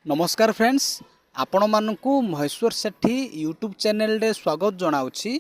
नमस्कार फ्रेंड्स, आपण मानकु महेश्वर सेठी YouTube channel रे स्वागत जनाउछि।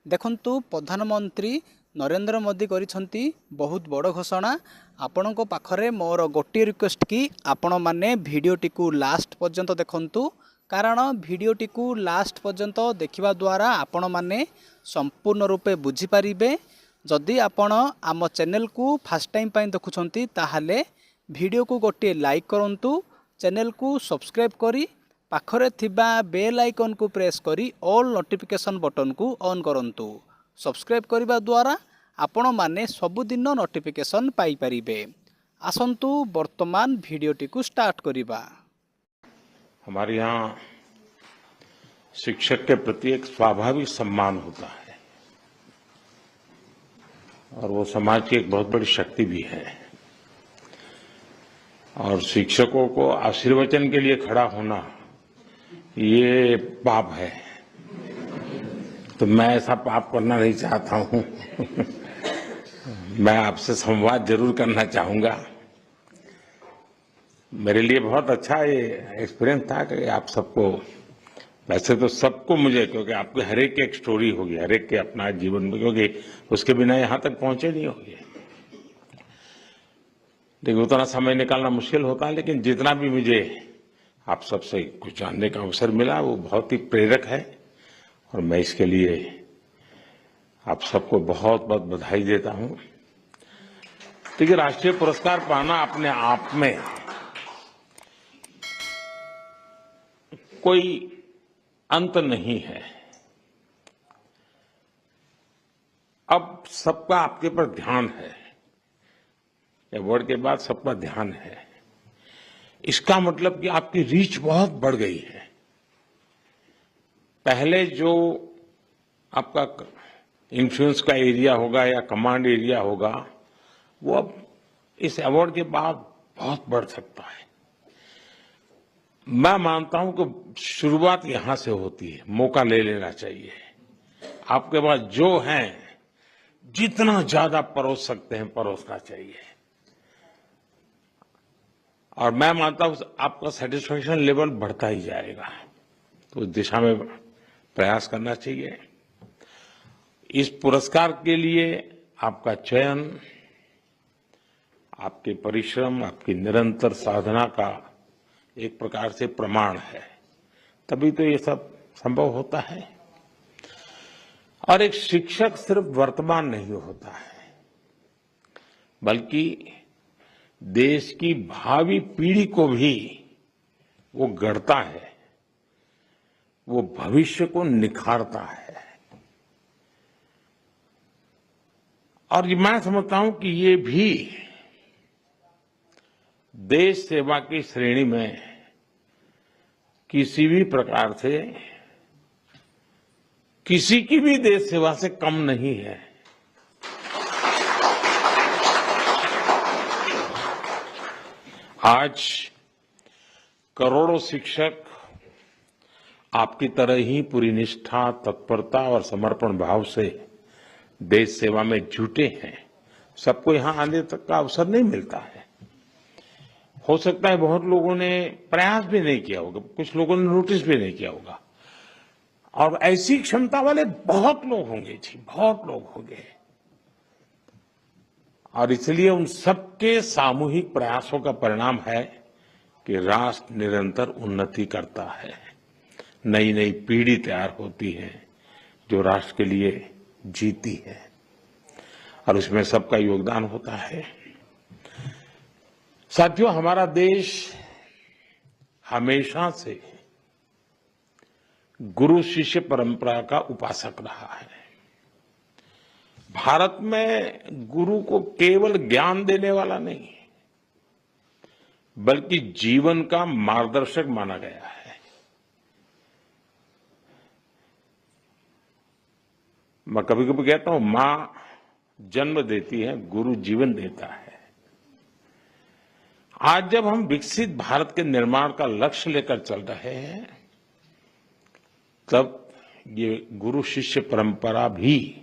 देखंतु प्रधानमंत्री नरेंद्र मोदी करिसंती बहुत बड़ घोषणा। आपणको पाखरे मोर गोटे रिक्वेस्ट कि आपण माने भिडियोटी को लास्ट पर्यंत देखंतु, कारण भिडियोटी को लास्ट पर्यंत देखिबा द्वारा आपण माने संपूर्ण रूपे बुझी पारिबे। जदि आपण आम चैनल को फर्स्ट टाइम पई देखुछंती ताहाले भिडियो को गोटे लाइक करंतु, चैनल को सब्सक्राइब करी पाखरे थिबा बेल आइकन को प्रेस करी ऑल नोटिफिकेशन बटन को ऑन करंतु। सब्सक्राइब करिबा द्वारा आपण माने सबुदिन नोटिफिकेशन पाई परिबे। आसंतु वर्तमान भिडियोटी को स्टार्ट करिबा। हमारे यहाँ शिक्षक के प्रति एक स्वाभाविक सम्मान होता है और वो समाज की एक बहुत बड़ी शक्ति भी है। और शिक्षकों को आशीर्वचन के लिए खड़ा होना ये पाप है, तो मैं ऐसा पाप करना नहीं चाहता हूं। मैं आपसे संवाद जरूर करना चाहूंगा। मेरे लिए बहुत अच्छा ये एक्सपीरियंस था कि आप सबको, वैसे तो सबको मुझे, क्योंकि आपके हर एक की एक स्टोरी होगी, हर एक के अपना जीवन में, क्योंकि उसके बिना यहाँ तक पहुंचे नहीं होंगे। देखिए उतना समय निकालना मुश्किल होता है, लेकिन जितना भी मुझे आप सबसे कुछ जानने का अवसर मिला वो बहुत ही प्रेरक है और मैं इसके लिए आप सबको बहुत बहुत बधाई देता हूं। देखिए राष्ट्रीय पुरस्कार पाना अपने आप में कोई अंत नहीं है। अब सबका आपके पर ध्यान है, अवार्ड के बाद सबका ध्यान है। इसका मतलब कि आपकी रीच बहुत बढ़ गई है। पहले जो आपका इन्फ्लुएंस का एरिया होगा या कमांड एरिया होगा, वो अब इस अवार्ड के बाद बहुत बढ़ सकता है। मैं मानता हूं कि शुरुआत यहां से होती है। मौका ले लेना चाहिए। आपके पास जो है, जितना ज्यादा परोस सकते हैं परोसना चाहिए। और मैं मानता हूं आपका सेटिस्फेक्शन लेवल बढ़ता ही जाएगा, तो उस दिशा में प्रयास करना चाहिए। इस पुरस्कार के लिए आपका चयन, आपके परिश्रम, आपकी निरंतर साधना का एक प्रकार से प्रमाण है, तभी तो ये सब संभव होता है। और एक शिक्षक सिर्फ वर्तमान नहीं होता है, बल्कि देश की भावी पीढ़ी को भी वो गढ़ता है, वो भविष्य को निखारता है। और ये मैं समझता हूं कि ये भी देश सेवा की श्रेणी में किसी भी प्रकार से, किसी की भी देश सेवा से कम नहीं है। आज करोड़ों शिक्षक आपकी तरह ही पूरी निष्ठा, तत्परता और समर्पण भाव से देश सेवा में जुटे हैं। सबको यहां आने तक का अवसर नहीं मिलता है। हो सकता है बहुत लोगों ने प्रयास भी नहीं किया होगा, कुछ लोगों ने नोटिस भी नहीं किया होगा, और ऐसी क्षमता वाले बहुत लोग होंगे जी, बहुत लोग होंगे। और इसलिए उन सबके सामूहिक प्रयासों का परिणाम है कि राष्ट्र निरंतर उन्नति करता है। नई नई पीढ़ी तैयार होती है जो राष्ट्र के लिए जीती है, और उसमें सबका योगदान होता है। साथियों, हमारा देश हमेशा से गुरु शिष्य परंपरा का उपासक रहा है। भारत में गुरु को केवल ज्ञान देने वाला नहीं, बल्कि जीवन का मार्गदर्शक माना गया है। मैं कभी कभी कहता हूं, मां जन्म देती है, गुरु जीवन देता है। आज जब हम विकसित भारत के निर्माण का लक्ष्य लेकर चल रहे हैं, तब ये गुरु शिष्य परंपरा भी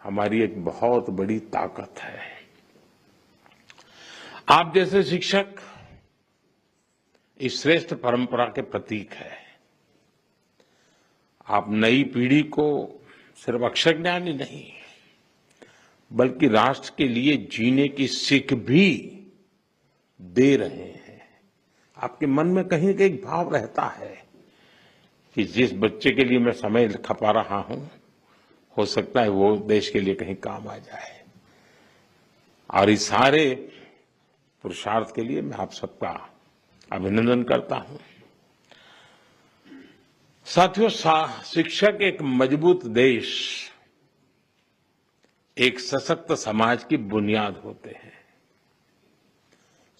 हमारी एक बहुत बड़ी ताकत है। आप जैसे शिक्षक इस श्रेष्ठ परंपरा के प्रतीक है। आप नई पीढ़ी को सिर्फ अक्षर ज्ञान ही नहीं, बल्कि राष्ट्र के लिए जीने की सीख भी दे रहे हैं। आपके मन में कहीं न कहीं भाव रहता है कि जिस बच्चे के लिए मैं समय खपा रहा हूं, हो सकता है वो देश के लिए कहीं काम आ जाए। और इस सारे पुरुषार्थ के लिए मैं आप सबका अभिनंदन करता हूं। साथियों, शिक्षक एक मजबूत देश, एक सशक्त समाज की बुनियाद होते हैं।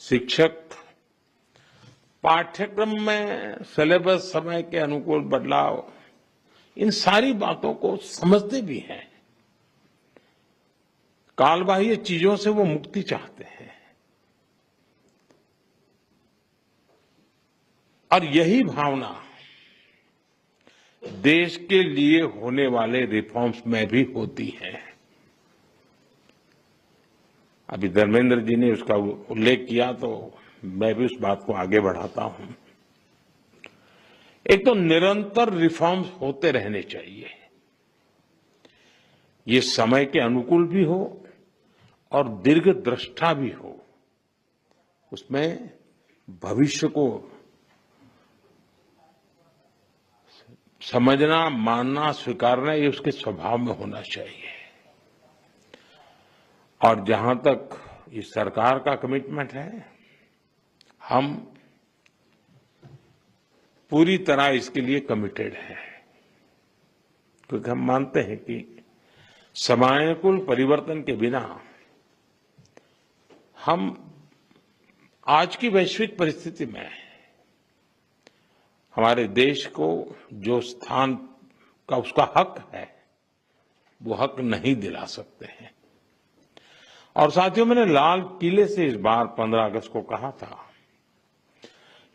शिक्षक पाठ्यक्रम में सिलेबस, समय के अनुकूल बदलाव, इन सारी बातों को समझते भी हैं। कालबाह्य चीजों से वो मुक्ति चाहते हैं और यही भावना देश के लिए होने वाले रिफॉर्म्स में भी होती है। अभी धर्मेंद्र जी ने उसका उल्लेख किया तो मैं भी उस बात को आगे बढ़ाता हूं। एक तो निरंतर रिफॉर्म्स होते रहने चाहिए, ये समय के अनुकूल भी हो और दीर्घदृष्टा भी हो। उसमें भविष्य को समझना, मानना, स्वीकारना, ये उसके स्वभाव में होना चाहिए। और जहां तक इस सरकार का कमिटमेंट है, हम पूरी तरह इसके लिए कमिटेड हैं, क्योंकि हम मानते हैं कि समयानुकूल परिवर्तन के बिना हम आज की वैश्विक परिस्थिति में हमारे देश को जो स्थान का उसका हक है, वो हक नहीं दिला सकते हैं। और साथियों, मैंने लाल किले से इस बार 15 अगस्त को कहा था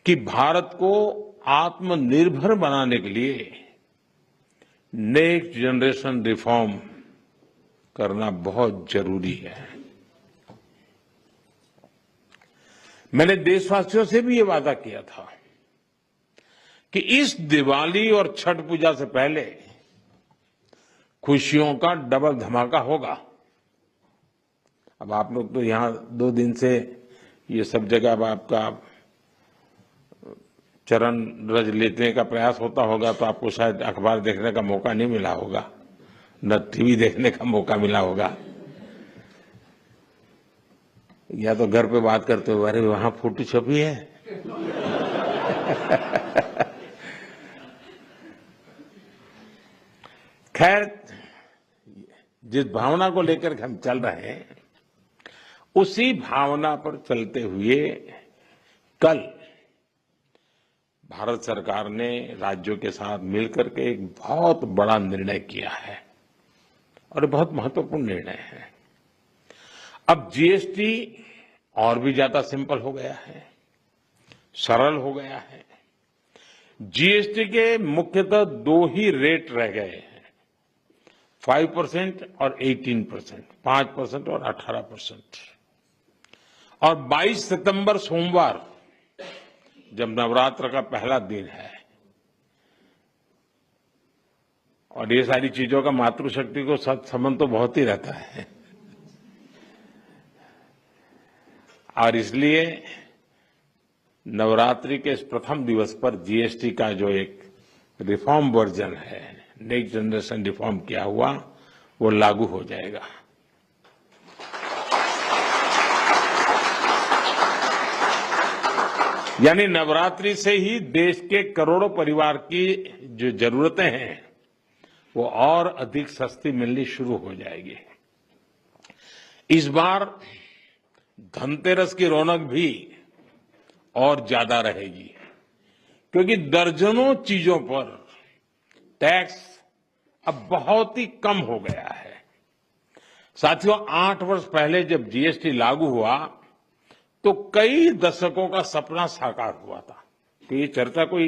कि भारत को आत्मनिर्भर बनाने के लिए नेक्स्ट जनरेशन रिफॉर्म करना बहुत जरूरी है। मैंने देशवासियों से भी ये वादा किया था कि इस दिवाली और छठ पूजा से पहले खुशियों का डबल धमाका होगा। अब आप लोग तो यहां 2 दिन से ये सब जगह अब आपका चरण रज लेने का प्रयास होता होगा, तो आपको शायद अखबार देखने का मौका नहीं मिला होगा, न टीवी देखने का मौका मिला होगा, या तो घर पे बात करते हो, अरे वहां फोटो छपी है। खैर, जिस भावना को लेकर हम चल रहे हैं, उसी भावना पर चलते हुए कल भारत सरकार ने राज्यों के साथ मिलकर के एक बहुत बड़ा निर्णय किया है और बहुत महत्वपूर्ण निर्णय है। अब जीएसटी और भी ज्यादा सिंपल हो गया है, सरल हो गया है। जीएसटी के मुख्यतः 2 ही रेट रह गए हैं, 5% और 18%, 5% और 18%। और 22 सितंबर सोमवार, जब नवरात्र का पहला दिन है, और ये सारी चीजों का मातृशक्ति को संबंध तो बहुत ही रहता है, और इसलिए नवरात्रि के इस प्रथम दिवस पर जीएसटी का जो एक रिफॉर्म वर्जन है, नेक्स्ट जनरेशन रिफॉर्म किया हुआ, वो लागू हो जाएगा। यानी नवरात्रि से ही देश के करोड़ों परिवार की जो जरूरतें हैं, वो और अधिक सस्ती मिलनी शुरू हो जाएगी। इस बार धनतेरस की रौनक भी और ज्यादा रहेगी, क्योंकि दर्जनों चीजों पर टैक्स अब बहुत ही कम हो गया है। साथियों, 8 वर्ष पहले जब जीएसटी लागू हुआ, तो कई दशकों का सपना साकार हुआ था। तो ये चर्चा कोई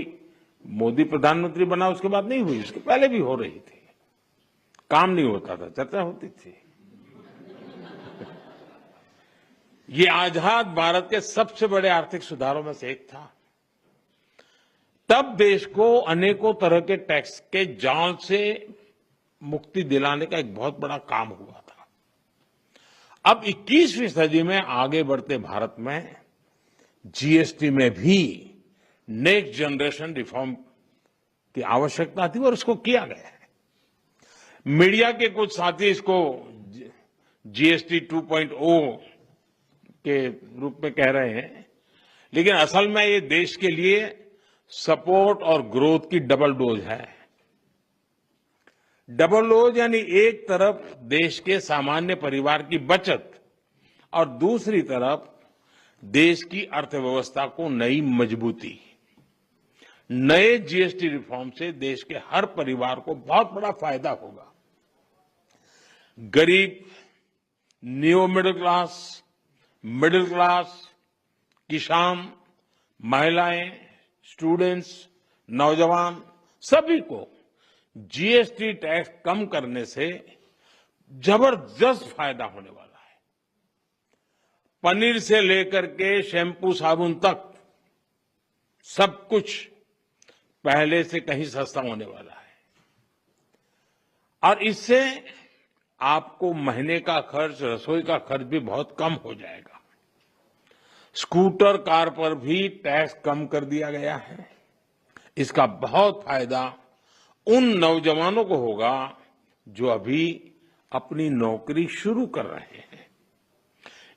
मोदी प्रधानमंत्री बना उसके बाद नहीं हुई, उसके पहले भी हो रही थी। काम नहीं होता था, चर्चा होती थी। ये आजाद भारत के सबसे बड़े आर्थिक सुधारों में से एक था। तब देश को अनेकों तरह के टैक्स के जाल से मुक्ति दिलाने का एक बहुत बड़ा काम हुआ था। अब 21वीं सदी में आगे बढ़ते भारत में जीएसटी में भी नेक्स्ट जनरेशन रिफॉर्म की आवश्यकता थी और इसको किया गया है। मीडिया के कुछ साथी इसको जीएसटी 2.0 के रूप में कह रहे हैं, लेकिन असल में ये देश के लिए सपोर्ट और ग्रोथ की डबल डोज है। डबल डोज यानी एक तरफ देश के सामान्य परिवार की बचत और दूसरी तरफ देश की अर्थव्यवस्था को नई मजबूती। नए जीएसटी रिफॉर्म से देश के हर परिवार को बहुत बड़ा फायदा होगा। गरीब, न्यू मिडिल क्लास, किसान, महिलाएं, स्टूडेंट्स, नौजवान सभी को जीएसटी टैक्स कम करने से जबरदस्त फायदा होने वाला है। पनीर से लेकर के शैंपू साबुन तक सब कुछ पहले से कहीं सस्ता होने वाला है और इससे आपको महीने का खर्च, रसोई का खर्च भी बहुत कम हो जाएगा। स्कूटर, कार पर भी टैक्स कम कर दिया गया है। इसका बहुत फायदा उन नौजवानों को होगा जो अभी अपनी नौकरी शुरू कर रहे हैं।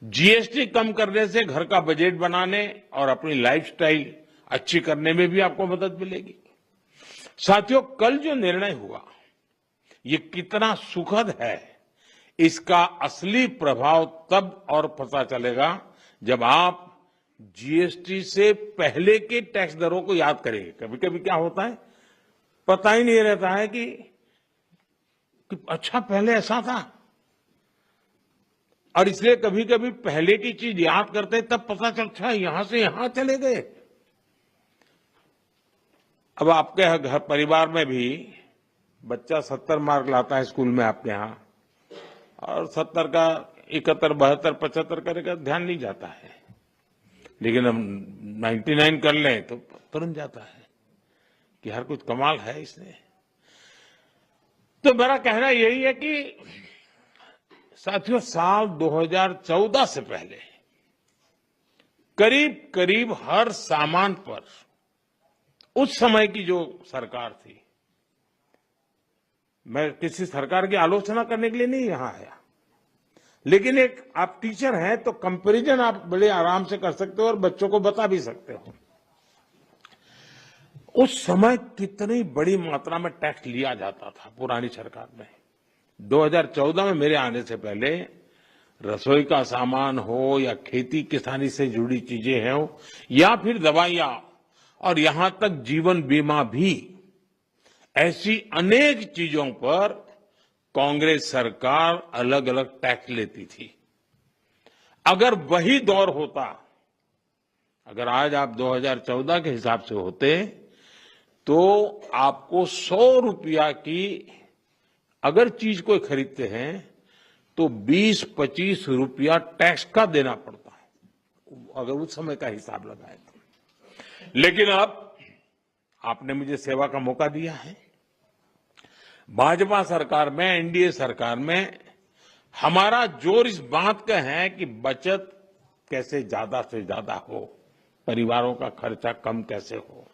जीएसटी कम करने से घर का बजट बनाने और अपनी लाइफस्टाइल अच्छी करने में भी आपको मदद मिलेगी। साथियों, कल जो निर्णय हुआ ये कितना सुखद है, इसका असली प्रभाव तब और पता चलेगा जब आप जीएसटी से पहले के टैक्स दरों को याद करेंगे। कभी कभी क्या होता है, पता ही नहीं रहता है कि अच्छा पहले ऐसा था, और इसलिए कभी कभी पहले की चीज याद करते तब पता चलता है यहां से यहां चले गए। अब आपके घर परिवार में भी बच्चा 70 मार्क लाता है स्कूल में आपके यहां, और 70 का 71, 72, 75 करेगा, ध्यान नहीं जाता है। लेकिन हम 99 कर लें तो तुरंत जाता है कि हर कुछ कमाल है इसने। तो मेरा कहना यही है कि साथियों, साल 2014 से पहले करीब करीब हर सामान पर उस समय की जो सरकार थी, मैं किसी सरकार की आलोचना करने के लिए नहीं यहां आया, लेकिन एक आप टीचर हैं तो कंपैरिजन आप बड़े आराम से कर सकते हो और बच्चों को बता भी सकते हो। उस समय कितनी बड़ी मात्रा में टैक्स लिया जाता था पुरानी सरकार में। 2014 में मेरे आने से पहले रसोई का सामान हो या खेती किसानी से जुड़ी चीजें हो या फिर दवाइयां और यहां तक जीवन बीमा भी, ऐसी अनेक चीजों पर कांग्रेस सरकार अलग अलग टैक्स लेती थी। अगर वही दौर होता, अगर आज आप 2014 के हिसाब से होते तो आपको 100 रुपया की अगर चीज कोई खरीदते हैं तो 20-25 रुपया टैक्स का देना पड़ता है, अगर उस समय का हिसाब लगाए तो। लेकिन अब आपने मुझे सेवा का मौका दिया है। भाजपा सरकार में, एनडीए सरकार में हमारा जोर इस बात का है कि बचत कैसे ज्यादा से ज्यादा हो, परिवारों का खर्चा कम कैसे हो,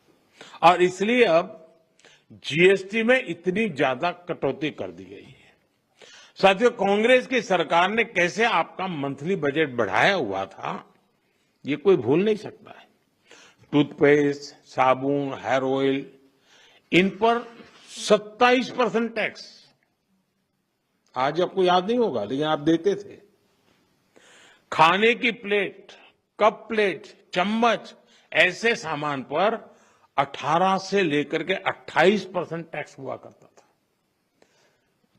और इसलिए अब जीएसटी में इतनी ज्यादा कटौती कर दी गई है। साथियों, कांग्रेस की सरकार ने कैसे आपका मंथली बजट बढ़ाया हुआ था, ये कोई भूल नहीं सकता है। टूथपेस्ट, साबुन, हेयर ऑयल, इन पर 27% टैक्स। आज आपको याद नहीं होगा, लेकिन आप देते थे। खाने की प्लेट, कप प्लेट, चम्मच, ऐसे सामान पर 18 से लेकर के 28% टैक्स हुआ करता था।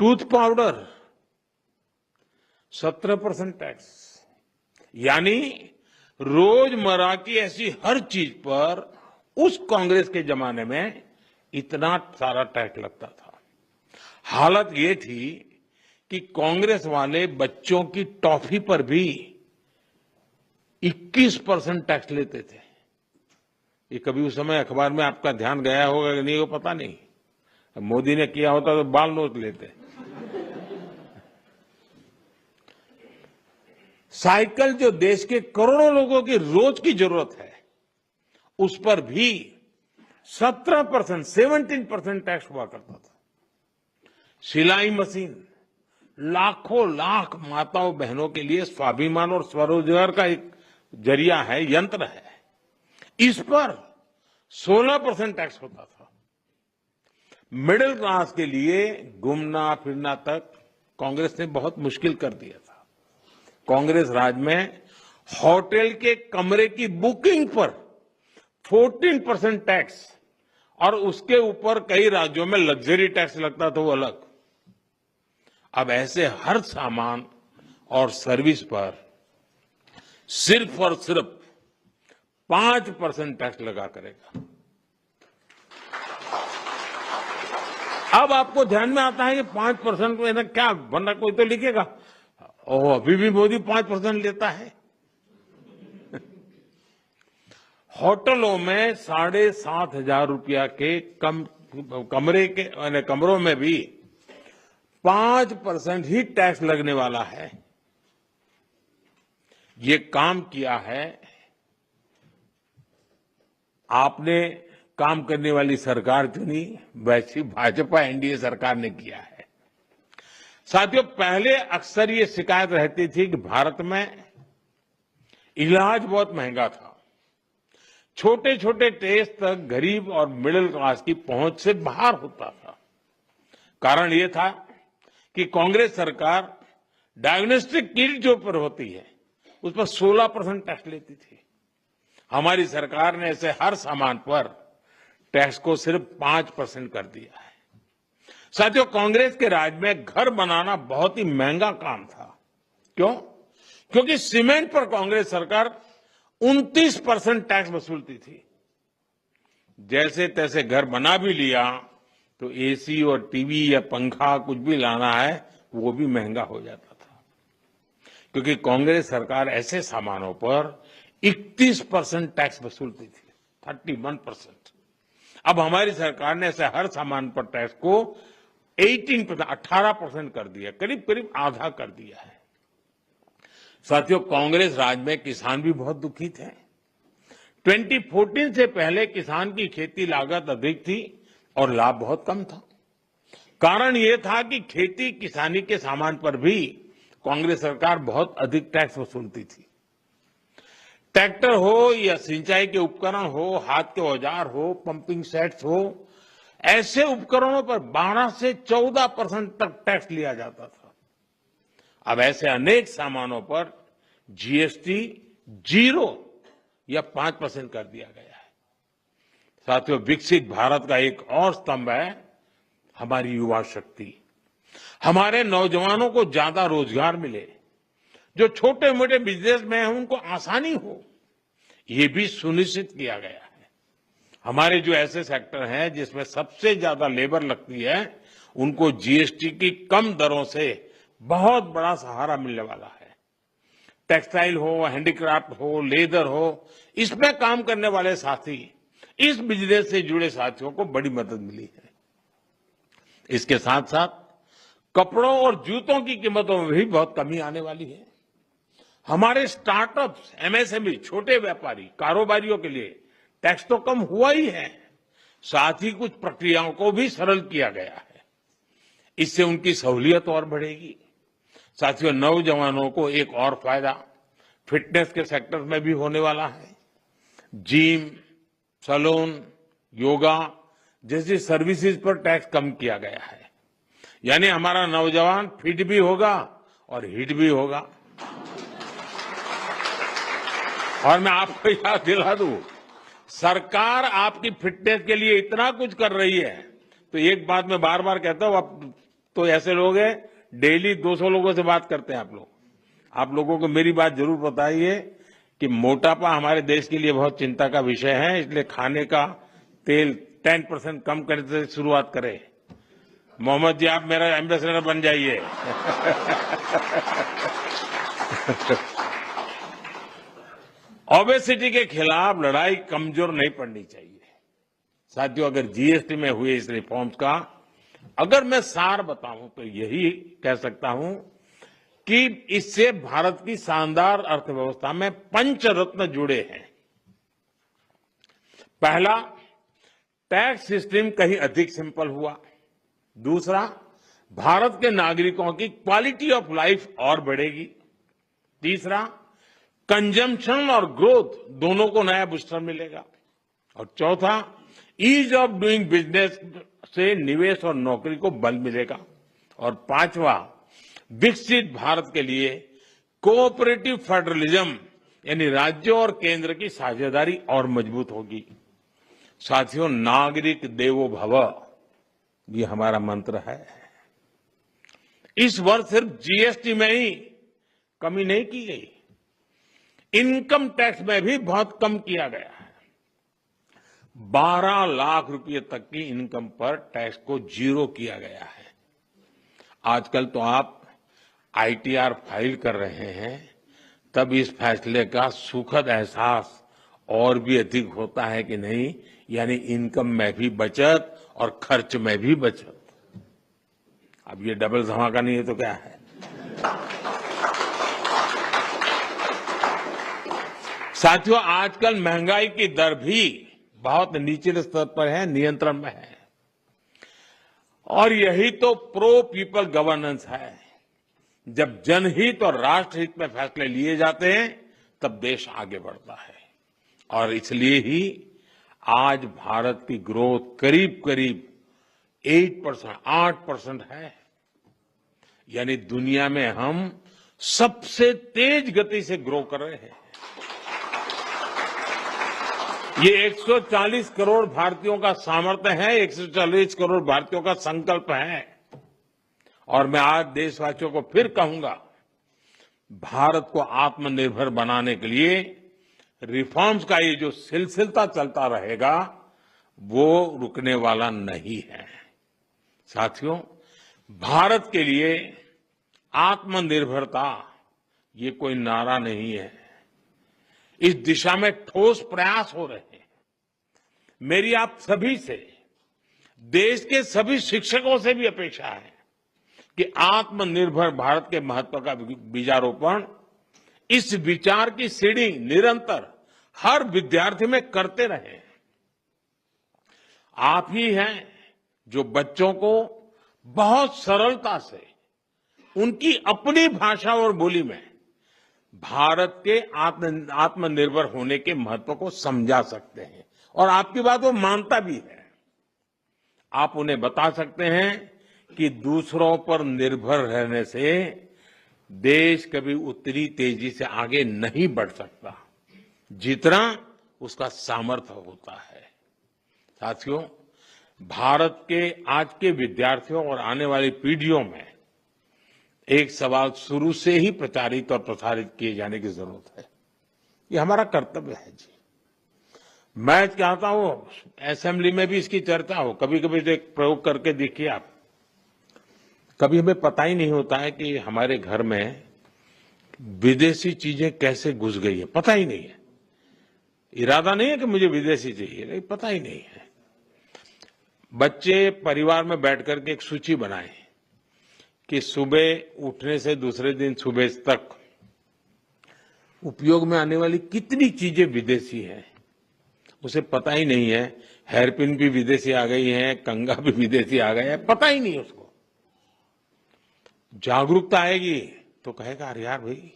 Tooth powder 17% tax. यानी रोजमर्रा की ऐसी हर चीज पर उस कांग्रेस के जमाने में इतना सारा टैक्स लगता था। हालत ये थी कि कांग्रेस वाले बच्चों की टॉफी पर भी 21% टैक्स लेते थे। ये कभी उस समय अखबार में आपका ध्यान गया होगा कि नहीं वो पता नहीं। मोदी ने किया होता तो बाल नोच लेते। साइकिल जो देश के करोड़ों लोगों की रोज की जरूरत है, उस पर भी 17% टैक्स हुआ करता था। सिलाई मशीन लाखों लाख माताओं बहनों के लिए स्वाभिमान और स्वरोजगार का एक जरिया है, यंत्र है। इस पर 16% टैक्स होता था। मिडिल क्लास के लिए घूमना फिरना तक कांग्रेस ने बहुत मुश्किल कर दिया था। कांग्रेस राज में होटल के कमरे की बुकिंग पर 14% टैक्स और उसके ऊपर कई राज्यों में लग्जरी टैक्स लगता था, वो अलग। अब ऐसे हर सामान और सर्विस पर सिर्फ और सिर्फ 5% टैक्स लगा करेगा। अब आपको ध्यान में आता है कि 5% में ना क्या, वरना कोई तो लिखेगा ओह अभी भी मोदी 5% लेता है। होटलों में 7,500 रुपया के कमरों में भी 5% ही टैक्स लगने वाला है। ये काम किया है आपने, काम करने वाली सरकार चुनी, वैसी भाजपा एनडीए सरकार ने किया है। साथियों, पहले अक्सर ये शिकायत रहती थी कि भारत में इलाज बहुत महंगा था। छोटे छोटे टेस्ट तक गरीब और मिडिल क्लास की पहुंच से बाहर होता था। कारण ये था कि कांग्रेस सरकार डायग्नोस्टिक किट जो पर होती है उस पर 16% टैक्स लेती थी। हमारी सरकार ने ऐसे हर सामान पर टैक्स को सिर्फ 5% कर दिया है। साथियों, कांग्रेस के राज में घर बनाना बहुत ही महंगा काम था। क्यों? क्योंकि सीमेंट पर कांग्रेस सरकार 29% टैक्स वसूलती थी। जैसे तैसे घर बना भी लिया तो एसी और टीवी या पंखा कुछ भी लाना है वो भी महंगा हो जाता था, क्योंकि कांग्रेस सरकार ऐसे सामानों पर 31% टैक्स वसूलती थी, 31%। अब हमारी सरकार ने ऐसे हर सामान पर टैक्स को 18% कर दिया, करीब करीब आधा कर दिया है। साथियों, कांग्रेस राज में किसान भी बहुत दुखी थे। 2014 से पहले किसान की खेती लागत अधिक थी और लाभ बहुत कम था। कारण यह था कि खेती किसानी के सामान पर भी कांग्रेस सरकार बहुत अधिक टैक्स वसूलती थी। ट्रैक्टर हो या सिंचाई के उपकरण हो, हाथ के औजार हो, पंपिंग सेट्स हो, ऐसे उपकरणों पर 12 से 14% तक टैक्स लिया जाता था। अब ऐसे अनेक सामानों पर जीएसटी 0 या 5% कर दिया गया है। साथियों, विकसित भारत का एक और स्तंभ है हमारी युवा शक्ति। हमारे नौजवानों को ज्यादा रोजगार मिले, जो छोटे मोटे बिजनेस में हैं उनको आसानी हो, ये भी सुनिश्चित किया गया है। हमारे जो ऐसे सेक्टर हैं जिसमें सबसे ज्यादा लेबर लगती है, उनको जीएसटी की कम दरों से बहुत बड़ा सहारा मिलने वाला है। टेक्सटाइल हो, हैंडीक्राफ्ट हो, लेदर हो, इसमें काम करने वाले साथी, इस बिजनेस से जुड़े साथियों को बड़ी मदद मिली है। इसके साथ साथ कपड़ों और जूतों की कीमतों में भी बहुत कमी आने वाली है। हमारे स्टार्टअप्स, एमएसएमई, छोटे व्यापारी, कारोबारियों के लिए टैक्स तो कम हुआ ही है, साथ ही कुछ प्रक्रियाओं को भी सरल किया गया है। इससे उनकी सहूलियत और बढ़ेगी। साथियों, नौजवानों को एक और फायदा फिटनेस के सेक्टर में भी होने वाला है। जिम, सैलून, योगा जैसी सर्विसेज पर टैक्स कम किया गया है। यानी हमारा नौजवान फिट भी होगा और हिट भी होगा। और मैं आपको याद दिला दूं, सरकार आपकी फिटनेस के लिए इतना कुछ कर रही है, तो एक बात मैं बार बार कहता हूं, आप तो ऐसे लोग हैं डेली 200 लोगों से बात करते हैं आप लोग। आप लोगों को मेरी बात जरूर बताइए कि मोटापा हमारे देश के लिए बहुत चिंता का विषय है, इसलिए खाने का तेल 10% कम करने से शुरुआत करें। मोहम्मद जी, आप मेरा एम्बेसडर बन जाइए। ओबेसिटी के खिलाफ लड़ाई कमजोर नहीं पड़नी चाहिए। साथियों, अगर जीएसटी में हुए इस रिफॉर्म्स का अगर मैं सार बताऊं तो यही कह सकता हूं कि इससे भारत की शानदार अर्थव्यवस्था में पंचरत्न जुड़े हैं। पहला, टैक्स सिस्टम कहीं अधिक सिंपल हुआ। दूसरा, भारत के नागरिकों की क्वालिटी ऑफ लाइफ और बढ़ेगी। तीसरा, कंजम्पशन और ग्रोथ दोनों को नया बूस्टर मिलेगा। और चौथा, ईज ऑफ डूइंग बिजनेस से निवेश और नौकरी को बल मिलेगा। और पांचवा, विकसित भारत के लिए कोऑपरेटिव फेडरलिज्म यानी राज्यों और केंद्र की साझेदारी और मजबूत होगी। साथियों, नागरिक देवो भव ये हमारा मंत्र है। इस वर्ष सिर्फ जीएसटी में ही कमी नहीं की गई, इनकम टैक्स में भी बहुत कम किया गया है। 12 लाख रुपए तक की इनकम पर टैक्स को जीरो किया गया है। आजकल तो आप आईटीआर फाइल कर रहे हैं, तब इस फैसले का सुखद एहसास और भी अधिक होता है कि नहीं, यानी इनकम में भी बचत और खर्च में भी बचत। अब ये डबल धमाका नहीं है तो क्या है। साथियों, आजकल महंगाई की दर भी बहुत निचले स्तर पर है, नियंत्रण में है। और यही तो प्रो पीपल गवर्नेंस है। जब जनहित और राष्ट्रहित में फैसले लिए जाते हैं तब देश आगे बढ़ता है। और इसलिए ही आज भारत की ग्रोथ करीब करीब 8% है। यानी दुनिया में हम सबसे तेज गति से ग्रो कर रहे हैं। ये 140 करोड़ भारतीयों का सामर्थ्य है, 140 करोड़ भारतीयों का संकल्प है। और मैं आज देशवासियों को फिर कहूंगा, भारत को आत्मनिर्भर बनाने के लिए रिफॉर्म्स का ये जो सिलसिला चलता रहेगा वो रुकने वाला नहीं है। साथियों, भारत के लिए आत्मनिर्भरता ये कोई नारा नहीं है, इस दिशा में ठोस प्रयास हो रहे हैं। मेरी आप सभी से, देश के सभी शिक्षकों से भी अपेक्षा है कि आत्मनिर्भर भारत के महत्व का बीजारोपण, इस विचार की सीढ़ी निरंतर हर विद्यार्थी में करते रहें। आप ही हैं जो बच्चों को बहुत सरलता से उनकी अपनी भाषा और बोली में भारत के आत्मनिर्भर होने के महत्व को समझा सकते हैं। और आपकी बात वो मानता भी है। आप उन्हें बता सकते हैं कि दूसरों पर निर्भर रहने से देश कभी उतनी तेजी से आगे नहीं बढ़ सकता जितना उसका सामर्थ्य होता है। साथियों, भारत के आज के विद्यार्थियों और आने वाली पीढ़ियों में एक सवाल शुरू से ही प्रचारित और प्रसारित किए जाने की जरूरत है। ये हमारा कर्तव्य है जी। मैं चाहता हूं असेंबली में भी इसकी चर्चा हो। कभी कभी तो एक प्रयोग करके देखिए आप। कभी हमें पता ही नहीं होता है कि हमारे घर में विदेशी चीजें कैसे घुस गई है, पता ही नहीं है। इरादा नहीं है कि मुझे विदेशी चाहिए, नहीं, पता ही नहीं है। बच्चे परिवार में बैठ करके एक सूची बनाएं कि सुबह उठने से दूसरे दिन सुबह तक उपयोग में आने वाली कितनी चीजें विदेशी हैं। उसे पता ही नहीं है। हेयरपिन भी विदेशी आ गई है, कंघा भी विदेशी आ गया है, पता ही नहीं उसको। जागरूकता आएगी तो कहेगा, अरे यार भाई,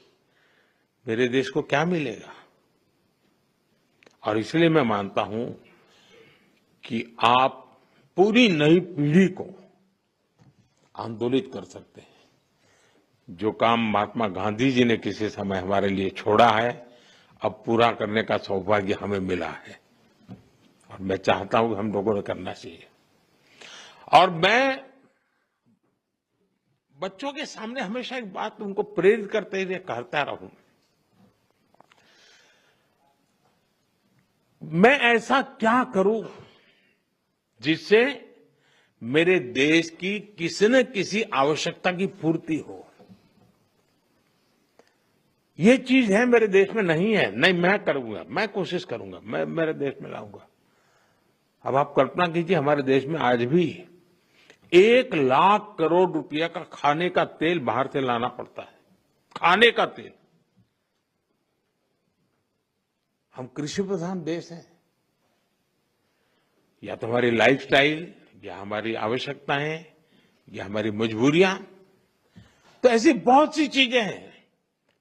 मेरे देश को क्या मिलेगा। और इसलिए मैं मानता हूं कि आप पूरी नई पीढ़ी को आंदोलित कर सकते हैं। जो काम महात्मा गांधी जी ने किसी समय हमारे लिए छोड़ा है, अब पूरा करने का सौभाग्य हमें मिला है। और मैं चाहता हूं कि हम लोगों ने करना चाहिए। और मैं बच्चों के सामने हमेशा एक बात उनको प्रेरित करते हुए कहता रहूं, मैं ऐसा क्या करूं जिससे मेरे देश की किसी न किसी आवश्यकता की पूर्ति हो। ये चीज है मेरे देश में नहीं है, नहीं मैं करूंगा, मैं कोशिश करूंगा, मैं मेरे देश में लाऊंगा। अब आप कल्पना कीजिए हमारे देश में आज भी 1 लाख करोड़ रुपया का खाने का तेल बाहर से लाना पड़ता है, खाने का तेल। हम कृषि प्रधान देश हैं, या तो हमारी लाइफस्टाइल, या हमारी आवश्यकताएं, या हमारी मजबूरियां, तो ऐसी बहुत सी चीजें हैं।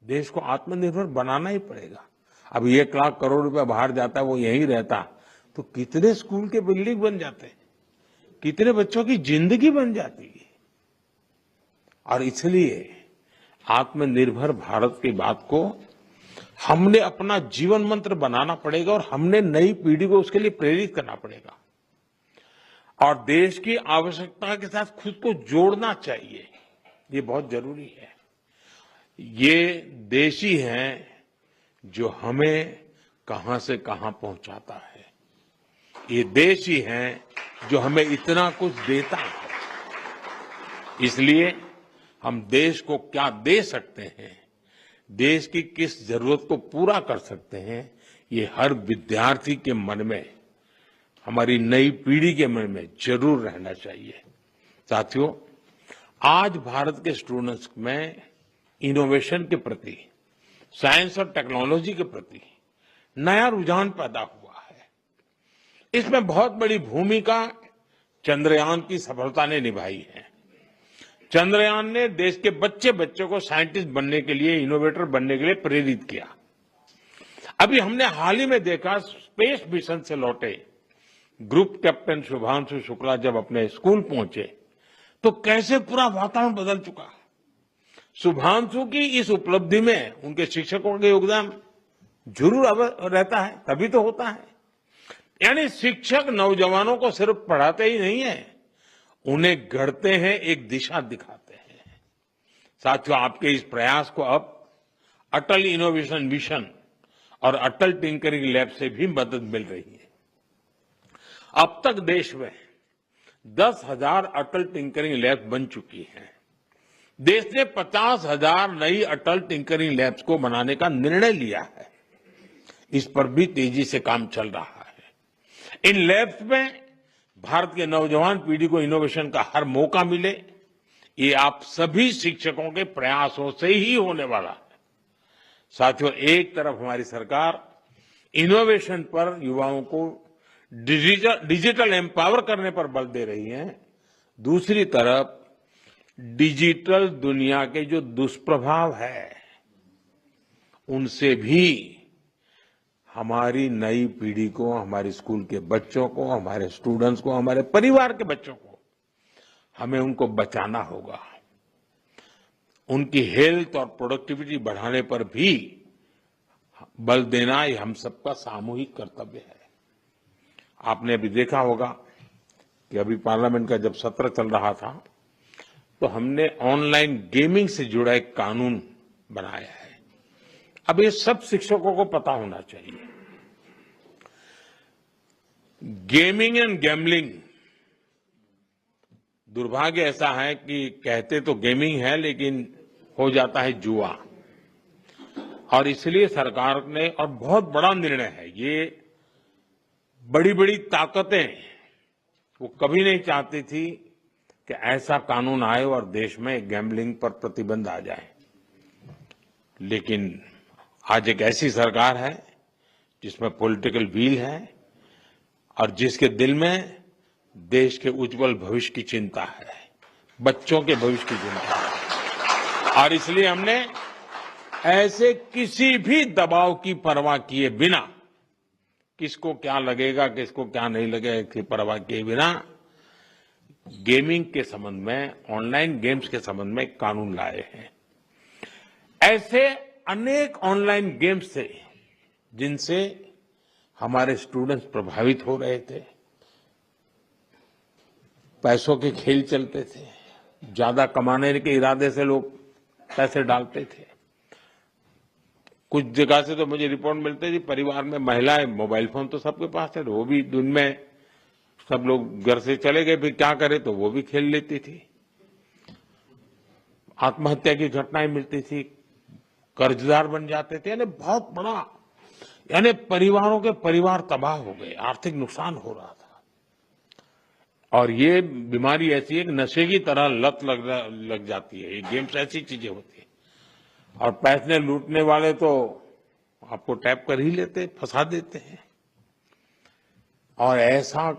देश को आत्मनिर्भर बनाना ही पड़ेगा। अब 1 लाख करोड़ रुपया बाहर जाता है, वो यहीं रहता तो कितने स्कूल के बिल्डिंग बन जाते, कितने बच्चों की जिंदगी बन जाती। और इसलिए आत्मनिर्भर भारत की बात को हमने अपना जीवन मंत्र बनाना पड़ेगा और हमने नई पीढ़ी को उसके लिए प्रेरित करना पड़ेगा और देश की आवश्यकता के साथ खुद को जोड़ना चाहिए। ये बहुत जरूरी है। ये देश ही है जो हमें कहां से कहां पहुंचाता है। ये देश ही है जो हमें इतना कुछ देता है। इसलिए हम देश को क्या दे सकते हैं, देश की किस जरूरत को पूरा कर सकते हैं, ये हर विद्यार्थी के मन में, हमारी नई पीढ़ी के मन में जरूर रहना चाहिए। साथियों, आज भारत के स्टूडेंट्स में इनोवेशन के प्रति, साइंस और टेक्नोलॉजी के प्रति नया रुझान पैदा हुआ है। इसमें बहुत बड़ी भूमिका चंद्रयान की सफलता ने निभाई है। चंद्रयान ने देश के बच्चों को साइंटिस्ट बनने के लिए, इनोवेटर बनने के लिए प्रेरित किया। अभी हमने हाल ही में देखा, स्पेस मिशन से लौटे ग्रुप कैप्टन शुभांशु शुक्ला जब अपने स्कूल पहुंचे तो कैसे पूरा वातावरण बदल चुका। शुभांशु की इस उपलब्धि में उनके शिक्षकों का योगदान जरूर रहता है, तभी तो होता है। यानी शिक्षक नौजवानों को सिर्फ पढ़ाते ही नहीं है, उन्हें गढ़ते हैं, एक दिशा दिखाते हैं। साथियों, आपके इस प्रयास को अब अटल इनोवेशन मिशन और अटल टिंकरिंग लैब से भी मदद मिल रही है। अब तक देश में 10,000 अटल टिंकरिंग लैब बन चुकी हैं। देश ने 50,000 नई अटल टिंकरिंग लैब्स को बनाने का निर्णय लिया है। इस पर भी तेजी से काम चल रहा है। इन लैब्स में भारत के नौजवान पीढ़ी को इनोवेशन का हर मौका मिले, ये आप सभी शिक्षकों के प्रयासों से ही होने वाला है। साथियों, एक तरफ हमारी सरकार इनोवेशन पर युवाओं को डिजिटल एम्पावर करने पर बल दे रही है, दूसरी तरफ डिजिटल दुनिया के जो दुष्प्रभाव है उनसे भी हमारी नई पीढ़ी को, हमारे स्कूल के बच्चों को, हमारे स्टूडेंट्स को, हमारे परिवार के बच्चों को, हमें उनको बचाना होगा। उनकी हेल्थ और प्रोडक्टिविटी बढ़ाने पर भी बल देना ये हम सबका सामूहिक कर्तव्य है। आपने अभी देखा होगा कि अभी पार्लियामेंट का जब सत्र चल रहा था तो हमने ऑनलाइन गेमिंग से जुड़ा एक कानून बनाया है। अब ये सब शिक्षकों को पता होना चाहिए। गेमिंग एंड गैम्बलिंग, दुर्भाग्य ऐसा है कि कहते तो गेमिंग है लेकिन हो जाता है जुआ। और इसलिए सरकार ने, और बहुत बड़ा निर्णय है ये, बड़ी बड़ी ताकतें वो कभी नहीं चाहती थी कि ऐसा कानून आए और देश में गैम्बलिंग पर प्रतिबंध आ जाए। लेकिन आज एक ऐसी सरकार है जिसमें पॉलिटिकल विल है और जिसके दिल में देश के उज्जवल भविष्य की चिंता है, बच्चों के भविष्य की चिंता है। और इसलिए हमने ऐसे किसी भी दबाव की परवाह किए बिना, किसको क्या लगेगा, किसको क्या नहीं लगेगा, इसकी परवाह किए बिना गेमिंग के संबंध में, ऑनलाइन गेम्स के संबंध में कानून लाए हैं। ऐसे अनेक ऑनलाइन गेम्स थे जिनसे हमारे स्टूडेंट्स प्रभावित हो रहे थे। पैसों के खेल चलते थे, ज्यादा कमाने के इरादे से लोग पैसे डालते थे। कुछ जगह से तो मुझे रिपोर्ट मिलते थी, परिवार में महिलाएं, मोबाइल फोन तो सबके पास है, वो भी दिन में सब लोग घर से चले गए, फिर क्या करे, तो वो भी खेल लेती थी। आत्महत्या की घटनाएं मिलती थी, कर्जदार बन जाते थे, यानी बहुत बड़ा, यानी परिवारों के परिवार तबाह हो गए, आर्थिक नुकसान हो रहा था। और ये बीमारी ऐसी है कि नशे की तरह लत लग जाती है। ये गेम्स ऐसी चीजें होती है, और पैसे लूटने वाले तो आपको टैप कर ही लेते, फंसा देते हैं। और ऐसा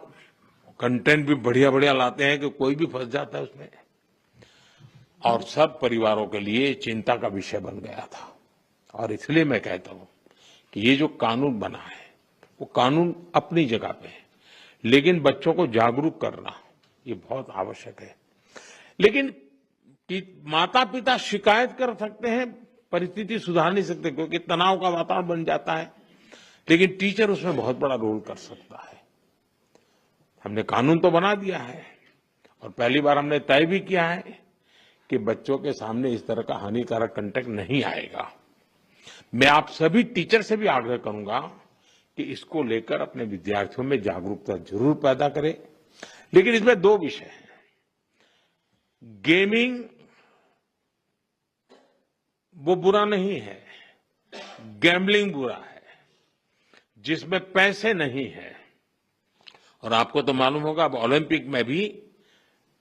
कंटेंट भी बढ़िया बढ़िया लाते हैं कि कोई भी फंस जाता है उसमें, और सब परिवारों के लिए चिंता का विषय बन गया था। और इसलिए मैं कहता हूं कि ये जो कानून बना है वो कानून अपनी जगह पे है, लेकिन बच्चों को जागरूक करना ये बहुत आवश्यक है। लेकिन कि माता पिता शिकायत कर सकते हैं, परिस्थिति सुधार नहीं सकते क्योंकि तनाव का वातावरण बन जाता है, लेकिन टीचर उसमें बहुत बड़ा रोल कर सकता है। हमने कानून तो बना दिया है, और पहली बार हमने तय भी किया है कि बच्चों के सामने इस तरह का हानिकारक कंटेंट नहीं आएगा। मैं आप सभी टीचर से भी आग्रह करूंगा कि इसको लेकर अपने विद्यार्थियों में जागरूकता जरूर पैदा करें। लेकिन इसमें दो विषय हैं। गेमिंग वो बुरा नहीं है, गैम्बलिंग बुरा है, जिसमें पैसे नहीं है। और आपको तो मालूम होगा, अब ओलंपिक में भी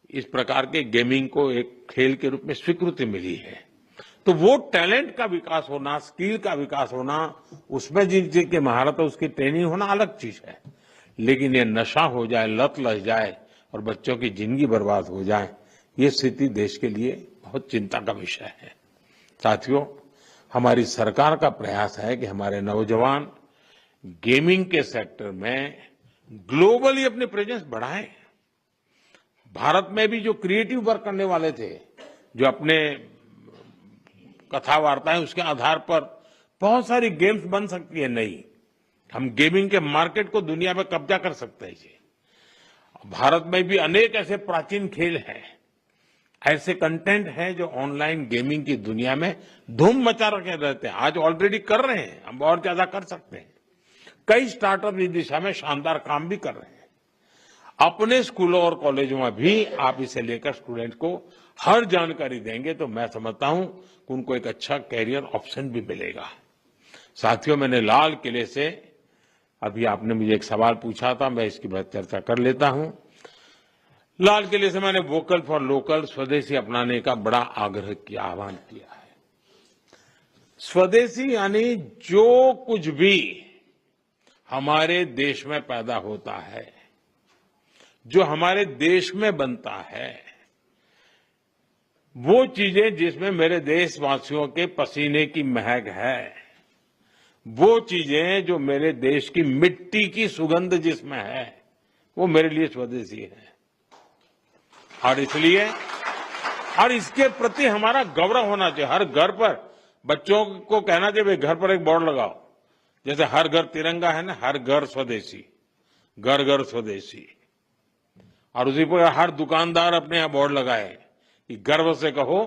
इस प्रकार के गेमिंग को एक खेल के रूप में स्वीकृति मिली है। तो वो टैलेंट का विकास होना, स्किल का विकास होना, उसमें जिनकी महारत है उसकी ट्रेनिंग होना अलग चीज है। लेकिन ये नशा हो जाए, लत लग जाए और बच्चों की जिंदगी बर्बाद हो जाए, ये स्थिति देश के लिए बहुत चिंता का विषय है। साथियों, हमारी सरकार का प्रयास है कि हमारे नौजवान गेमिंग के सेक्टर में ग्लोबली अपनी प्रेजेंस बढ़ाएं। भारत में भी जो क्रिएटिव वर्क करने वाले थे, जो अपने कथा वार्ताएं उसके आधार पर बहुत सारी गेम्स बन सकती है नई। हम गेमिंग के मार्केट को दुनिया में कब्जा कर सकते हैं। भारत में भी अनेक ऐसे प्राचीन खेल हैं, ऐसे कंटेंट हैं जो ऑनलाइन गेमिंग की दुनिया में धूम मचा रखे रहते हैं। आज ऑलरेडी कर रहे हैं, हम और ज्यादा कर सकते हैं। कई स्टार्टअप इस दिशा में शानदार काम भी कर रहे हैं। अपने स्कूलों और कॉलेजों में भी आप इसे लेकर स्टूडेंट को हर जानकारी देंगे तो मैं समझता हूं कि उनको एक अच्छा कैरियर ऑप्शन भी मिलेगा। साथियों, मैंने लाल किले से, अभी आपने मुझे एक सवाल पूछा था, मैं इसकी बात चर्चा कर लेता हूं। लाल किले से मैंने वोकल फॉर लोकल, स्वदेशी अपनाने का बड़ा आग्रह किया, आह्वान किया है। स्वदेशी यानी जो कुछ भी हमारे देश में पैदा होता है, जो हमारे देश में बनता है, वो चीजें जिसमें मेरे देशवासियों के पसीने की महक है, वो चीजें जो मेरे देश की मिट्टी की सुगंध जिसमें है, वो मेरे लिए स्वदेशी है। और इसलिए, और इसके प्रति हमारा गौरव होना चाहिए। हर घर पर बच्चों को कहना चाहिए, भाई घर पर एक बोर्ड लगाओ, जैसे हर घर तिरंगा है ना, हर घर स्वदेशी, घर घर स्वदेशी। और उसी पर हर दुकानदार अपने यहाँ बोर्ड लगाए कि गर्व से कहो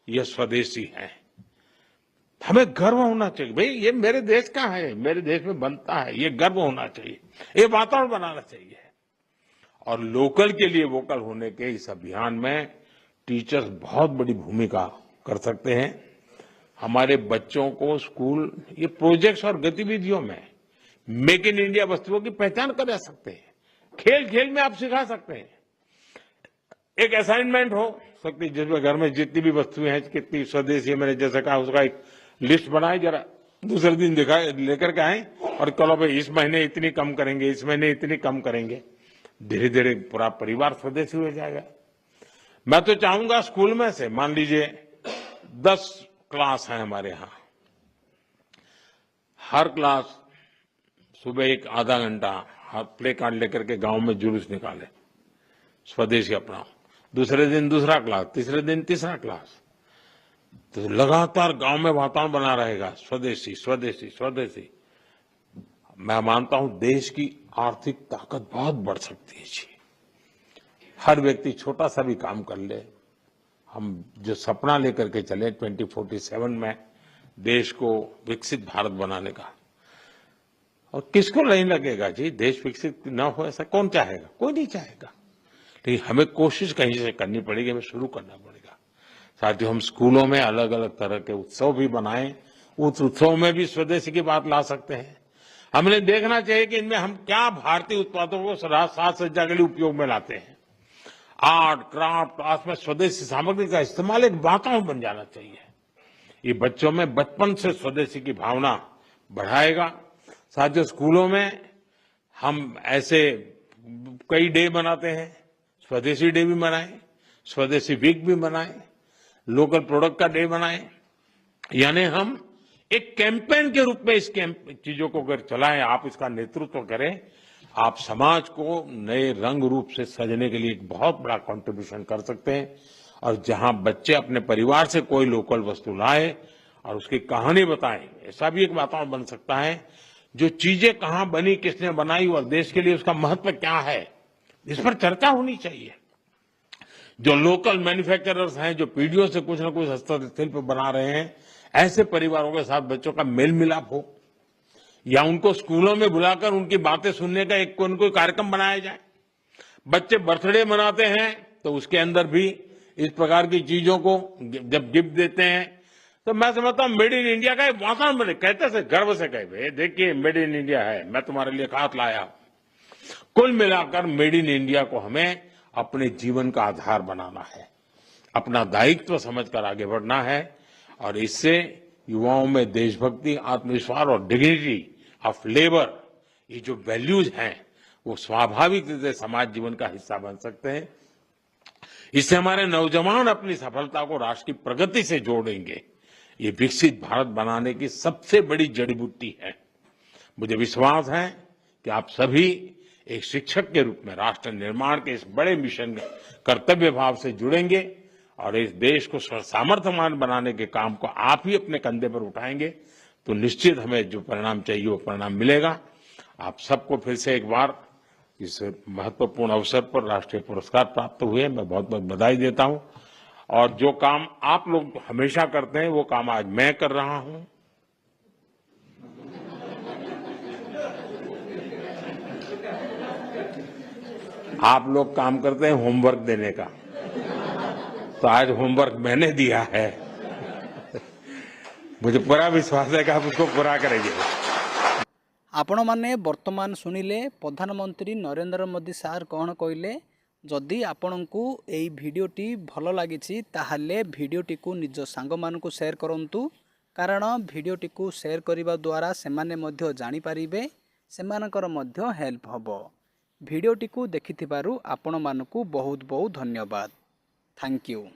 ये स्वदेशी है। हमें गर्व होना चाहिए, भाई ये मेरे देश का है, मेरे देश में बनता है, ये गर्व होना चाहिए, ये वातावरण बनाना चाहिए। और लोकल के लिए वोकल होने के इस अभियान में टीचर्स बहुत बड़ी भूमिका कर सकते हैं। हमारे बच्चों को स्कूल ये प्रोजेक्ट्स और गतिविधियों में मेक इन इंडिया वस्तुओं की पहचान करा सकते हैं। खेल खेल में आप सिखा सकते हैं। एक असाइनमेंट हो सकती है जिसमें घर में जितनी भी वस्तुएं हैं, कितनी स्वदेशी है, मैंने जैसे कहा, उसका एक लिस्ट बनाए, जरा दूसरे दिन दिखाए, लेकर के आए और कलो भाई इस महीने इतनी कम करेंगे, इस महीने इतनी कम करेंगे। धीरे धीरे पूरा परिवार स्वदेशी हो जाएगा। मैं तो चाहूंगा स्कूल में से, मान लीजिए 10 क्लास है हमारे यहाँ, हर क्लास सुबह एक आधा घंटा प्ले कार्ड लेकर के गांव में जुलूस निकाले, स्वदेशी अपनाओ। दूसरे दिन दूसरा क्लास, तीसरे दिन तीसरा क्लास, तो लगातार गांव में वातावरण बना रहेगा, स्वदेशी स्वदेशी स्वदेशी। मैं मानता हूं देश की आर्थिक ताकत बहुत बढ़ सकती है जी। हर व्यक्ति छोटा सा भी काम कर ले। हम जो सपना लेकर के चले 2047 में देश को विकसित भारत बनाने का, और किसको नहीं लगेगा जी देश विकसित न हो, ऐसा कौन चाहेगा? कोई नहीं चाहेगा। लेकिन हमें कोशिश कहीं से करनी पड़ेगी, हमें शुरू करना पड़ेगा। साथियों, हम स्कूलों में अलग अलग तरह के उत्सव भी बनाएं उस उत्सव में भी स्वदेशी की बात ला सकते हैं। हमने देखना चाहिए कि इनमें हम क्या भारतीय उत्पादों को साज सज्जा के लिए उपयोग में लाते हैं। आर्ट क्राफ्ट आर्ट में स्वदेशी सामग्री का इस्तेमाल एक वातावरण बन जाना चाहिए। ये बच्चों में बचपन से स्वदेशी की भावना बढ़ाएगा। साथियों, स्कूलों में हम ऐसे कई डे मनाते हैं, स्वदेशी डे भी मनाएं, स्वदेशी वीक भी मनाएं, लोकल प्रोडक्ट का डे मनाएं। यानी हम एक कैंपेन के रूप में इस चीजों को अगर चलाएं, आप इसका नेतृत्व करें, आप समाज को नए रंग रूप से सजने के लिए एक बहुत बड़ा कंट्रीब्यूशन कर सकते हैं। और जहां बच्चे अपने परिवार से कोई लोकल वस्तु लाए और उसकी कहानी बताएं, ऐसा भी एक वातावरण बन सकता है। जो चीजें कहां बनी, किसने बनाई और देश के लिए उसका महत्व क्या है, इस पर चर्चा होनी चाहिए। जो लोकल मैन्युफैक्चरर्स हैं, जो पीढ़ियों से कुछ न कुछ हस्तशिल्प बना रहे हैं, ऐसे परिवारों के साथ बच्चों का मेल मिलाप हो, या उनको स्कूलों में बुलाकर उनकी बातें सुनने का एक कोई कार्यक्रम बनाया जाए। बच्चे बर्थडे मनाते हैं तो उसके अंदर भी इस प्रकार की चीजों को जब गिफ्ट देते हैं तो मैं समझता हूं मेड इन इंडिया का एक वातावरण बने। कहते से गर्व से कहे, देखिए मेड इन इंडिया है, मैं तुम्हारे लिए खास लाया। कुल मिलाकर मेड इन इंडिया को हमें अपने जीवन का आधार बनाना है, अपना दायित्व समझकर आगे बढ़ना है। और इससे युवाओं में देशभक्ति, आत्मविश्वास और डिग्निटी ऑफ लेबर, ये जो वैल्यूज हैं, वो स्वाभाविक रूप से समाज जीवन का हिस्सा बन सकते हैं। इससे हमारे नौजवान अपनी सफलता को राष्ट्र की प्रगति से जोड़ेंगे। ये विकसित भारत बनाने की सबसे बड़ी जड़ी बूटी है। मुझे विश्वास है कि आप सभी एक शिक्षक के रूप में राष्ट्र निर्माण के इस बड़े मिशन में कर्तव्य भाव से जुड़ेंगे और इस देश को सामर्थ्यवान बनाने के काम को आप ही अपने कंधे पर उठाएंगे तो निश्चित हमें जो परिणाम चाहिए वो परिणाम मिलेगा। आप सबको फिर से एक बार इस महत्वपूर्ण अवसर पर राष्ट्रीय पुरस्कार प्राप्त हुए, मैं बहुत बहुत बधाई देता हूं। और जो काम आप लोग हमेशा करते हैं वो काम आज मैं कर रहा हूं। आप लोग काम करते हैं होमवर्क देने का, तो आज होमवर्क मैंने दिया है। मुझे पूरा विश्वास है कि आप उसको पूरा करेंगे। आपण माने वर्तमान सुनिले प्रधानमंत्री नरेंद्र मोदी सार कौन कहले। जदि आपंक यही भिडटी भल लगी ताहले भिडटी को निज सांग मानकु शेयर करंतु, कारण भिडटी को शेयर करने द्वारा सेमाने मध्य जानी पारिबे, सेमानकर मध्य हेल्प हबो। भिडटी को देखिथिबारु आपण मानकु बहुत बहुत धन्यवाद। Thank you.